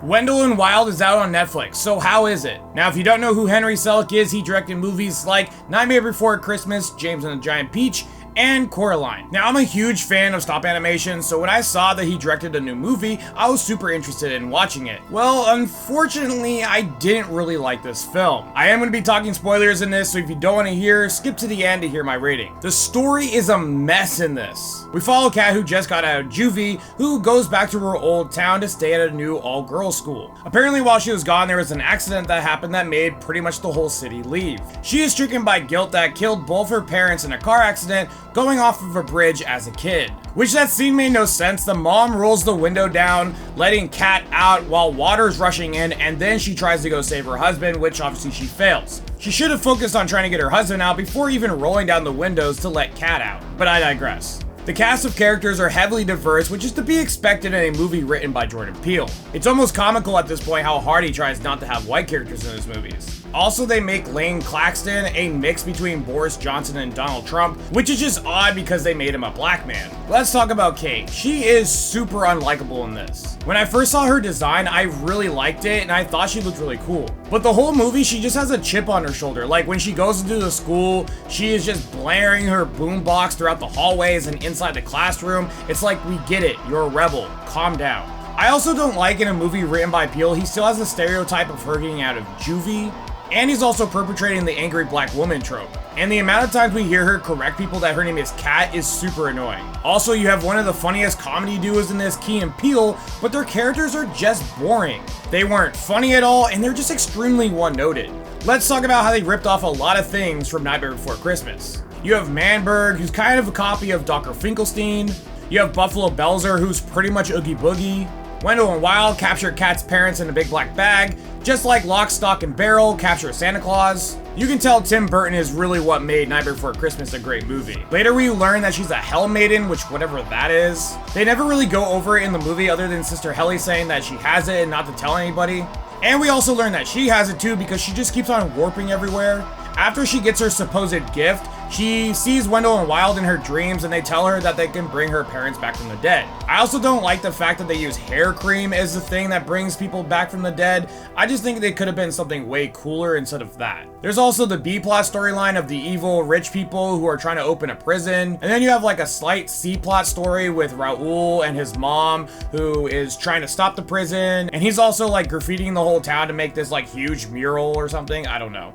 Wendell and Wild is out on Netflix, so how is it? Now, if you don't know who Henry Selick is, he directed movies like Nightmare Before Christmas, James and the Giant Peach, and Coraline. Now, I'm a huge fan of stop animation, so when I saw that he directed a new movie, I was super interested in watching it. Well, unfortunately, I didn't really like this film. I am going to be talking spoilers in this, so if you don't want to hear, skip to the end to hear my rating. The story is a mess in this. We follow Kat, who just got out of juvie, who goes back to her old town to stay at a new all-girls school. Apparently, while she was gone, there was an accident that happened that made pretty much the whole city leave. She is stricken by guilt that killed both her parents in a car accident going off of a bridge as a kid. Which that scene made no sense. The mom rolls the window down, letting Kat out while water's rushing in, and then she tries to go save her husband, which obviously she fails. She should have focused on trying to get her husband out before even rolling down the windows to let Kat out, but I digress. The cast of characters are heavily diverse, which is to be expected in a movie written by Jordan Peele. It's almost comical at this point how hard he tries not to have white characters in his movies. Also, they make Lane Claxton a mix between Boris Johnson and Donald Trump, which is just odd because they made him a black man. Let's talk about Kate. She is super unlikable in this. When I first saw her design, I really liked it and I thought she looked really cool. But the whole movie, she just has a chip on her shoulder. Like when she goes into the school, she is just blaring her boombox throughout the hallways and inside the classroom. It's like, we get it, you're a rebel, calm down. I also don't like in a movie written by Peele, he still has the stereotype of her getting out of juvie. And he's also perpetrating the angry black woman trope. And the amount of times we hear her correct people that her name is Kat is super annoying. Also, you have one of the funniest comedy duos in this, Key and Peele, but their characters are just boring. They weren't funny at all, and they're just extremely one-noted. Let's talk about how they ripped off a lot of things from Nightmare Before Christmas. You have Manberg, who's kind of a copy of Dr. Finkelstein. You have Buffalo Belzer, who's pretty much Oogie Boogie. Wendell and Wild capture Kat's parents in a big black bag, just like Lock, Stock, and Barrel capture Santa Claus. You can tell Tim Burton is really what made Nightmare Before Christmas a great movie. Later we learn that she's a Hell Maiden, which whatever that is. They never really go over it in the movie other than Sister Helly saying that she has it and not to tell anybody. And we also learn that she has it too because she just keeps on warping everywhere. After she gets her supposed gift, she sees Wendell and Wild in her dreams and they tell her that they can bring her parents back from the dead. I also don't like the fact that they use hair cream as the thing that brings people back from the dead. I just think they could have been something way cooler instead of that. There's also the B-plot storyline of the evil rich people who are trying to open a prison. And then you have like a slight C-plot story with Raul and his mom who is trying to stop the prison. And he's also like graffitiing the whole town to make this like huge mural or something. I don't know.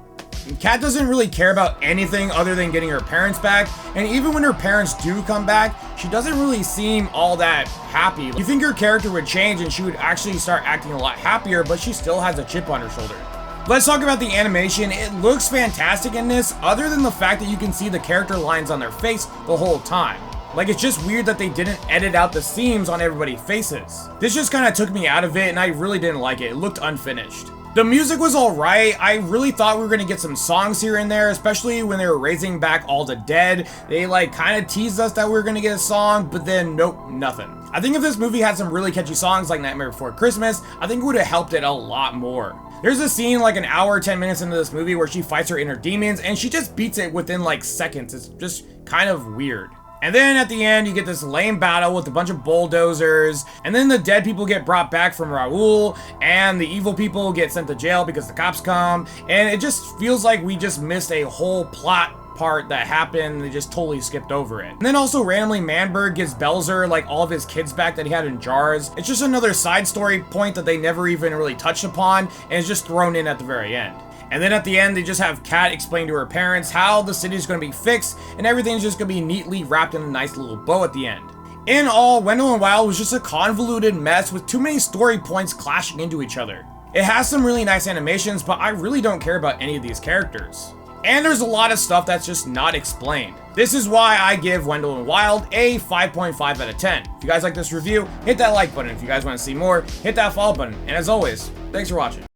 Kat doesn't really care about anything other than getting her parents back, and even when her parents do come back, she doesn't really seem all that happy. You think her character would change and she would actually start acting a lot happier, but she still has a chip on her shoulder. Let's talk about the animation. It looks fantastic in this, other than the fact that you can see the character lines on their face the whole time. Like, it's just weird that they didn't edit out the seams on everybody's faces. This just kind of took me out of it, and I really didn't like it. It looked unfinished. The music was alright. I really thought we were going to get some songs here and there, especially when they were raising back all the dead. They like kind of teased us that we were going to get a song, but then nope, nothing. I think if this movie had some really catchy songs like Nightmare Before Christmas, I think it would have helped it a lot more. There's a scene like an hour, 10 minutes into this movie where she fights her inner demons and she just beats it within like seconds. It's just kind of weird. And then at the end, you get this lame battle with a bunch of bulldozers, and then the dead people get brought back from Raul, and the evil people get sent to jail because the cops come, and it just feels like we just missed a whole plot part that happened. They just totally skipped over it. And then also randomly Manberg gives Belzer like all of his kids back that he had in jars. It's just another side story point that they never even really touched upon, and it's just thrown in at the very end. And then at the end, they just have Kat explain to her parents how the city's going to be fixed and everything's just going to be neatly wrapped in a nice little bow at the end. In all, Wendell and Wild was just a convoluted mess with too many story points clashing into each other. It has some really nice animations, but I really don't care about any of these characters. And there's a lot of stuff that's just not explained. This is why I give Wendell and Wild a 5.5 out of 10. If you guys like this review, hit that like button. If you guys want to see more, hit that follow button. And as always, thanks for watching.